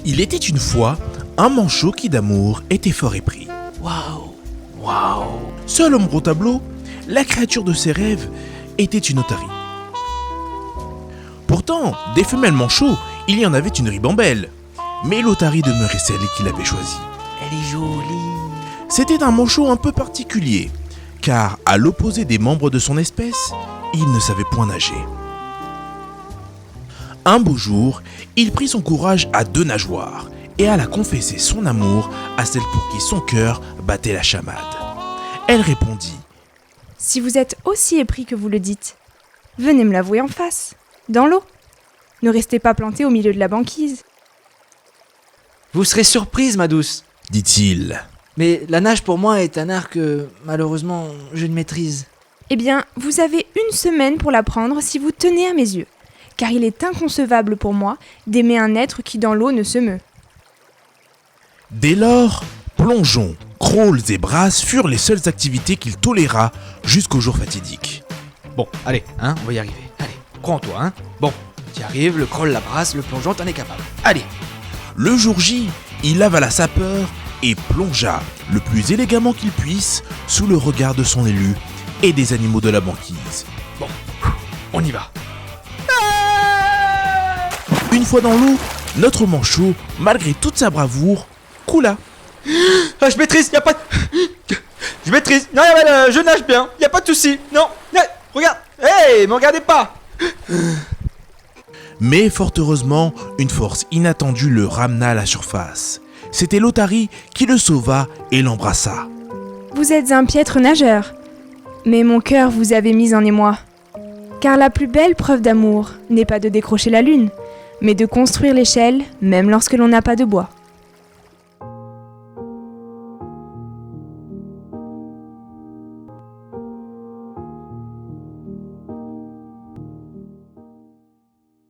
Il était une fois un manchot qui d'amour était fort épris. Waouh. Seul homme au tableau, la créature de ses rêves était une otarie. Pourtant, des femelles manchots, il y en avait une ribambelle. Mais l'otarie demeurait celle qu'il avait choisie. Elle est jolie. C'était un manchot un peu particulier, car à l'opposé des membres de son espèce, il ne savait point nager. Un beau jour, il prit son courage à deux nageoires et alla confesser son amour à celle pour qui son cœur battait la chamade. Elle répondit : « Si vous êtes aussi épris que vous le dites, venez me l'avouer en face, dans l'eau. Ne restez pas planté au milieu de la banquise. » Vous serez surprise, ma douce, dit-il. Mais la nage pour moi est un art que, malheureusement, je ne maîtrise. Eh bien, vous avez 1 semaine pour l'apprendre si vous tenez à mes yeux, car il est inconcevable pour moi d'aimer un être qui dans l'eau ne se meut. Dès lors, plongeons, crawls et brasses furent les seules activités qu'il toléra jusqu'au jour fatidique. Bon, allez, on va y arriver. Allez, crois en toi, Bon, t'y arrives, le crawl, la brasse, le plongeon, t'en es capable. Allez. Le jour J, il avala sa peur et plongea le plus élégamment qu'il puisse sous le regard de son élu et des animaux de la banquise. Bon, on y va. Une fois dans l'eau, notre manchot, malgré toute sa bravoure, coula. Ah, je maîtrise, y a pas de... Je maîtrise, non, je nage bien, y a pas de souci. Non, regarde, hey, me regardez pas. Mais fort heureusement, une force inattendue le ramena à la surface. C'était l'otarie qui le sauva et l'embrassa. « Vous êtes un piètre nageur, mais mon cœur vous avait mis en émoi. Car la plus belle preuve d'amour n'est pas de décrocher la lune, mais de construire l'échelle même lorsque l'on n'a pas de bois. »